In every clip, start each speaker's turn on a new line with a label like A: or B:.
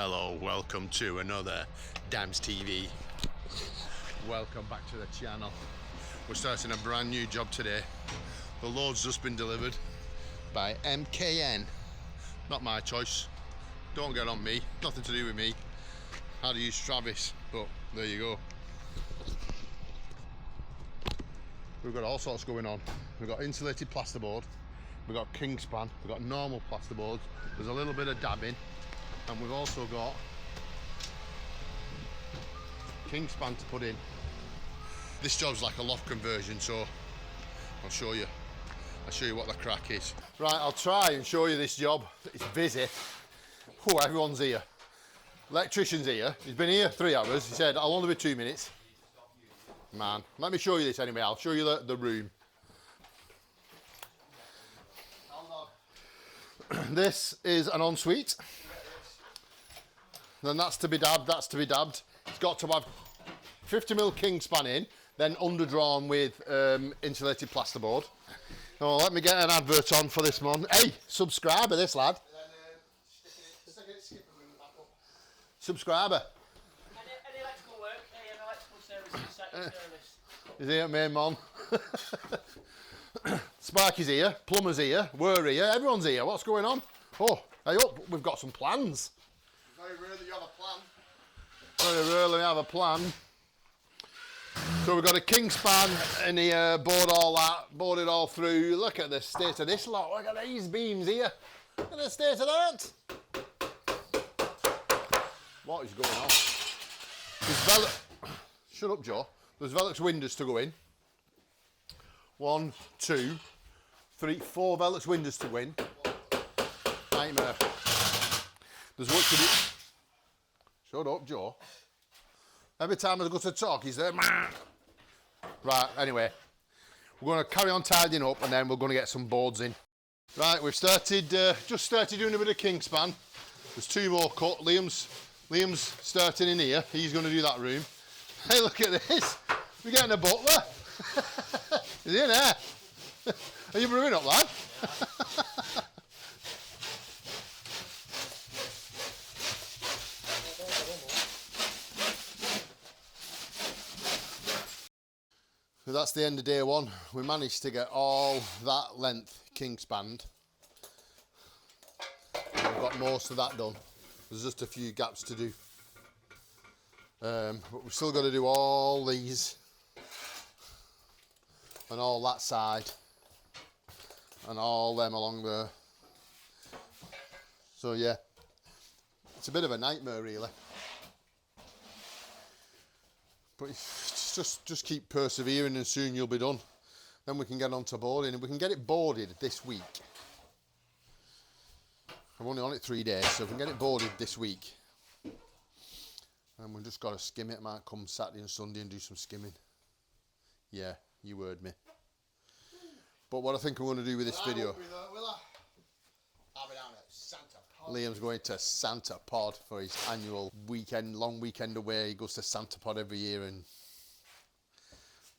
A: Hello, welcome to another Dams TV. Welcome back to the channel. We're starting a brand new job today. The load's just been delivered by MKN. Not my choice. Don't get on me. Nothing to do with me. How to use Travis, but there you go. We've got all sorts going on. We've got insulated plasterboard. We've got Kingspan. We've got normal plasterboards. There's a little bit of dabbing. And we've also got Kingspan to put in. This job's like a loft conversion, so I'll show you what the crack is. Right, I'll try and show you this job. It's busy. Oh, everyone's here. Electrician's here. He's been here 3 hours. He said, I'll only be 2 minutes. Man, let me show you this anyway. I'll show you the room. This is an ensuite. Then that's to be dabbed, that's to be dabbed. It's got to have 50mm Kingspan in, then underdrawn with insulated plasterboard. Oh, let me get an advert on for this one. Hey, subscriber, this lad. Subscriber.
B: Any electrical work, any electrical services, second service.
A: Is he a main man? Sparky's here, Plumber's here, we're here, everyone's here. What's going on? Oh, hey up, we've got some plans.
C: Very rarely you have a plan.
A: Very rarely have a plan. So we've got a Kingspan in here, board it all through. Look at the state of this lot. Look at these beams here. Look at the state of that. What is going on? Shut up, Joe. There's Velux windows to go in. 1, 2, 3, 4 Velux windows to go in. Nightmare. There's work to do. Shut up, Joe. Every time I go to talk, he's there. Right, anyway. We're going to carry on tidying up and then we're going to get some boards in. Right, we've started, just started doing a bit of Kingspan. There's 2 more cut. Liam's starting in here. He's going to do that room. Hey, look at this. We're getting a butler. Is he in there? Are you brewing up, lad? So that's the end of day 1. We managed to get all that length Kingspan. We've got most of that done. There's just a few gaps to do. But we've still got to do all these and all that side and all them along there. So yeah, it's a bit of a nightmare really. But just keep persevering and soon you'll be done. Then we can get on to boarding and we can get it boarded this week. I'm only on it 3 days, so if we can get it boarded this week. And we've just got to skim it. Might come Saturday and Sunday and do some skimming. Yeah, you heard me. But what I think I'm going to do with this video...
C: I'll be down at Santa Pod.
A: Liam's going to Santa Pod for his annual weekend, long weekend away. He goes to Santa Pod every year and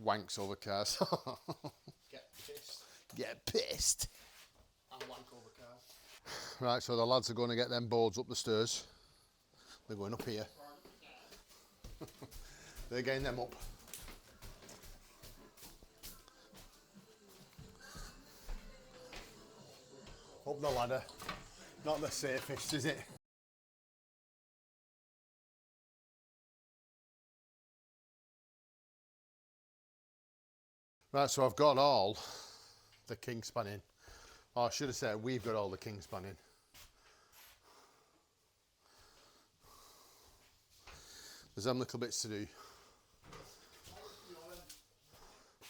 A: wanks over cars.
C: Get pissed.
A: Get pissed.
C: And wank over cars.
A: Right, so the lads are going to get them boards up the stairs. They're going up here. They're getting them up. Up the ladder. Not the safest, is it? Right, so I've got all the Kingspan in. Oh, I should have said we've got all the Kingspan in. There's them little bits to do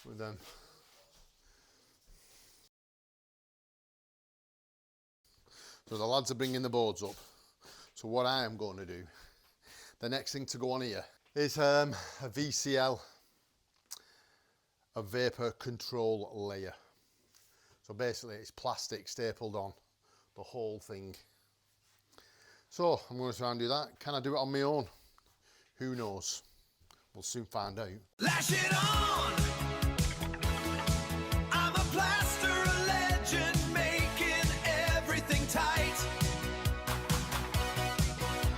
A: with them. So the lads are bringing the boards up. So what I am going to do, the next thing to go on here is a VCL, a vapor control layer. So basically it's plastic stapled on the whole thing. So I'm going to try and do that. Can I do it on my own? Who knows? We'll soon find out.
D: Lash it on! I'm a plaster legend, making everything tight.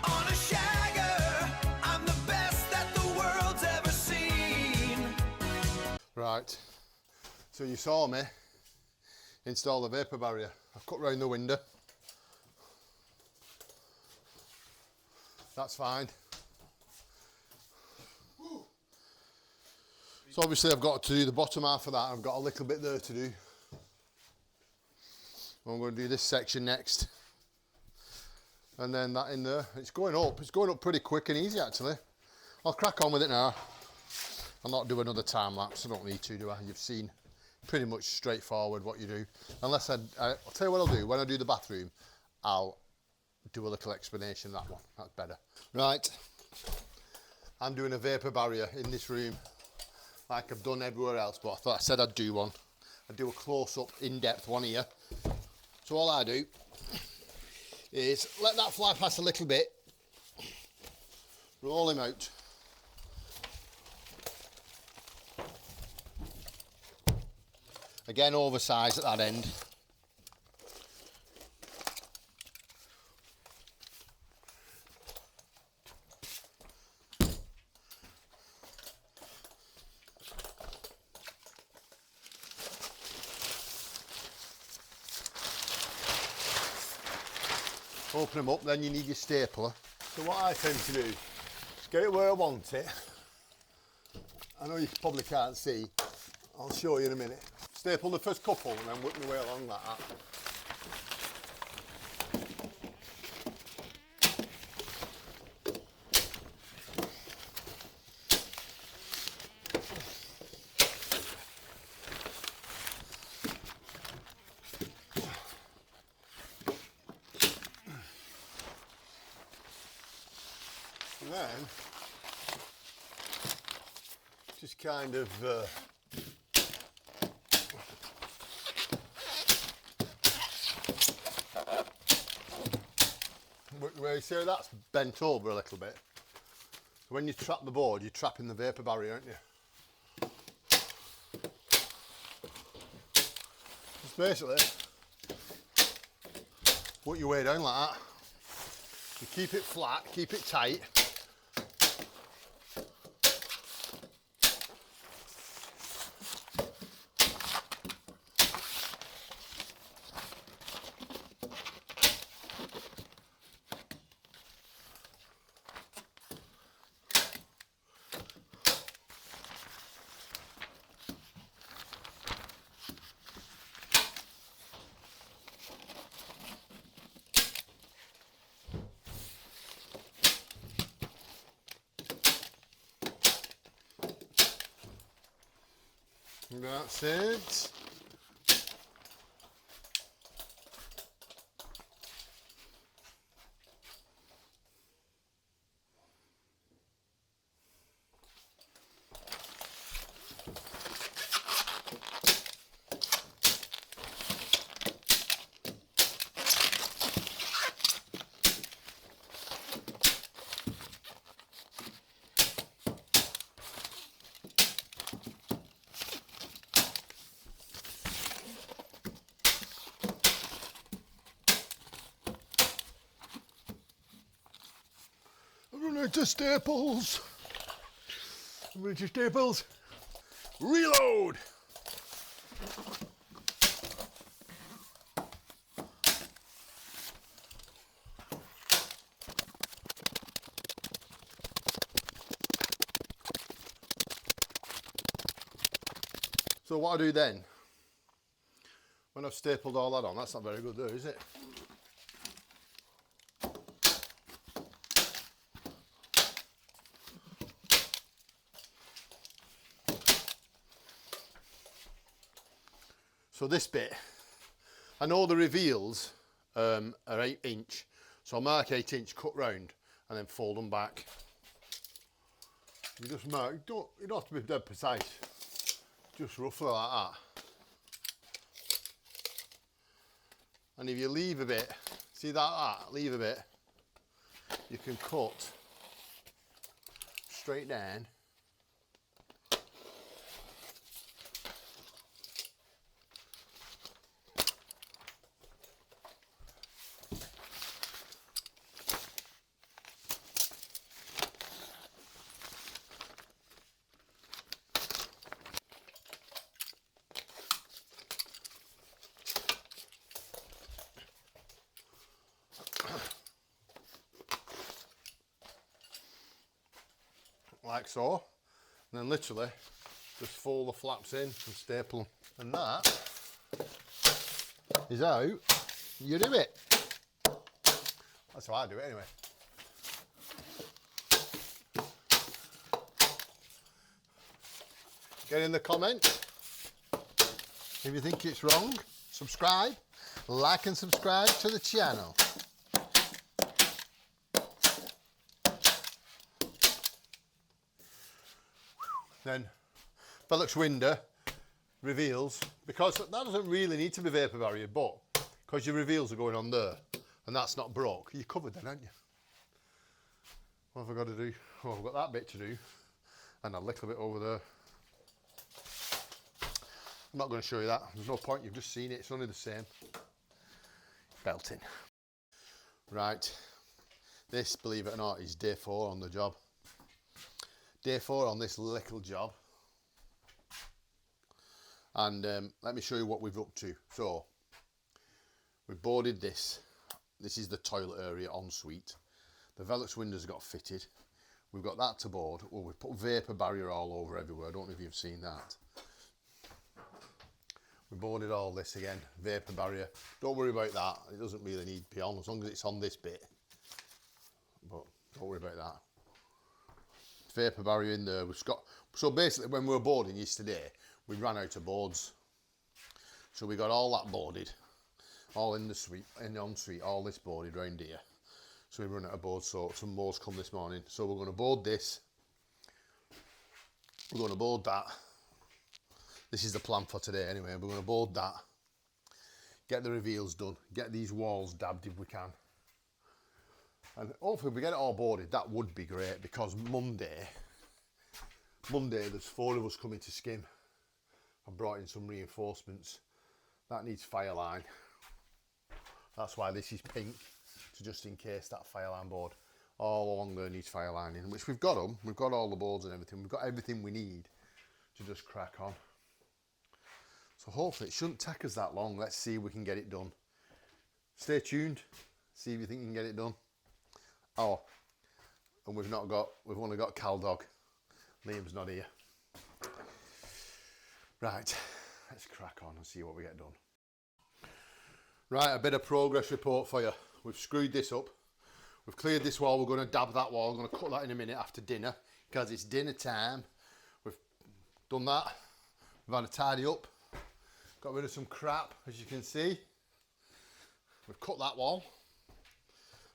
D: On
A: Right, so you saw me install the vapour barrier. I've cut round the window. That's fine. So obviously I've got to do the bottom half of that. I've got a little bit there to do. I'm going to do this section next. And then that in there. It's going up pretty quick and easy actually. I'll crack on with it now. I'll not do another time lapse, I don't need to, do I? You've seen pretty much straightforward what you do. Unless I'll tell you what I'll do, when I do the bathroom, I'll do a little explanation of that one, that's better. Right, I'm doing a vapour barrier in this room, like I've done everywhere else, but I thought I said I'd do one. I'd do a close-up, in-depth one here. So all I do is let that fly past a little bit, roll him out. Again, oversized at that end. Open them up, then you need your stapler.
E: So what I tend to do is get it where I want it. I know you probably can't see. I'll show you in a minute. Staple the first couple and then work my way along like that. And then just kind of
A: where you see how that's bent over a little bit. So when you trap the board, you're trapping the vapour barrier, aren't you? Just basically work your way down like that. You keep it flat, keep it tight. That's it. I'm running out of staples. I'm running out of staples. Reload. So what I do then, when I've stapled all that on, that's not very good though, is it? So this bit, I know the reveals are 8 inch, so I'll mark 8 inch, cut round, and then fold them back. You just mark, you don't have to be dead precise, just roughly like that. And if you leave a bit, see that, leave a bit, you can cut straight down. like so. And then literally just fold the flaps in and staple them. And that is how you do it. That's how I do it anyway. Get in the comments if you think it's wrong. Subscribe, like and subscribe to the channel. Then Velux window reveals, because that doesn't really need to be vapor barrier, but because your reveals are going on there and that's not broke, you're covered then, aren't you? What have I got to do? Oh, I've got that bit to do and a little bit over there. I'm not going to show you that. There's no point. You've just seen it. It's only the same. Belting. Right. This, believe it or not, is day 4 on the job. Day 4 on this little job. And let me show you what we've up to. So, we've boarded this. This is the toilet area ensuite. The Velux windows got fitted. We've got that to board. Well, we've put vapor barrier all over everywhere. I don't know if you've seen that. We boarded all this again, vapor barrier. Don't worry about that. It doesn't really need to be on as long as it's on this bit. But don't worry about that. Vapor barrier in there. We've got, so basically when we were boarding yesterday, we ran out of boards. So we got all that boarded, all in the suite, in the ensuite, all this boarded round here. So we run out of boards, so some more come this morning. So we're going to board this. We're going to board that. This is the plan for today anyway. We're going to board that, get the reveals done, get these walls dabbed if we can. And hopefully if we get it all boarded, that would be great, because Monday there's 4 of us coming to skim. I've brought in some reinforcements. That needs fire line. That's why this is pink, so just in case that fire line board all along there needs fire lining, which we've got them. We've got all the boards and everything. We've got everything we need to just crack on. So hopefully it shouldn't take us that long. Let's see if we can get it done. Stay tuned. See if you think you can get it done. Oh, and we've only got Cal Dog. Liam's not here. Right, let's crack on and see what we get done. Right, a bit of progress report for you. We've screwed this up. We've cleared this wall. We're going to dab that wall. I'm going to cut that in a minute after dinner, because it's dinner time. We've done that. We've had a tidy up. Got rid of some crap, as you can see. We've cut that wall.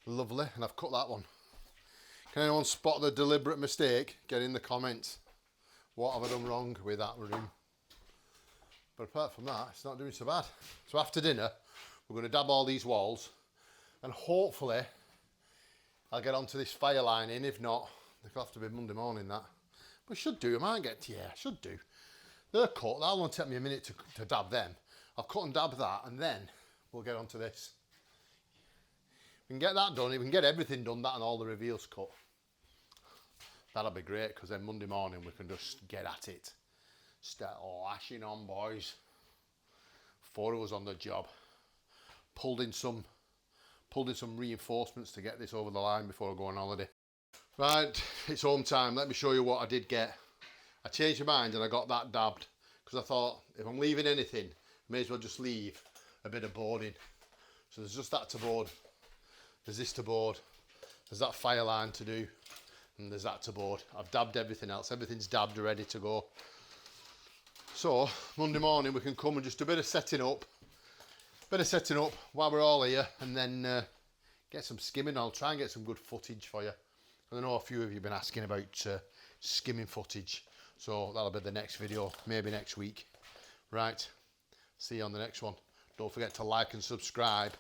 A: Lovely. And I've cut that one. Can anyone spot the deliberate mistake? Get in the comments. What have I done wrong with that room? But apart from that, it's not doing so bad. So after dinner, we're going to dab all these walls. And hopefully, I'll get onto this fire line in. If not, it'll have to be Monday morning, that. But should do. I might get to, yeah, should do. They're cut. That'll only take me a minute to dab them. I'll cut and dab that, and then we'll get onto this. We can get that done. We can get everything done, that and all the reveals cut. That'll be great, because then Monday morning we can just get at it. Start lashing on, boys. 4 of us on the job. Pulled in some reinforcements to get this over the line before I go on holiday. Right, it's home time. Let me show you what I did get. I changed my mind and I got that dabbed, because I thought if I'm leaving anything, I may as well just leave a bit of boarding. So there's just that to board. There's this to board. There's that fire line to do. And there's that to board. I've dabbed everything else. Everything's dabbed, ready to go. So Monday morning we can come and just do a bit of setting up. While we're all here, and then get some skimming. I'll try and get some good footage for you. I know a few of you have been asking about skimming footage. So that'll be the next video, maybe next week. Right, see you on the next one. Don't forget to like and subscribe.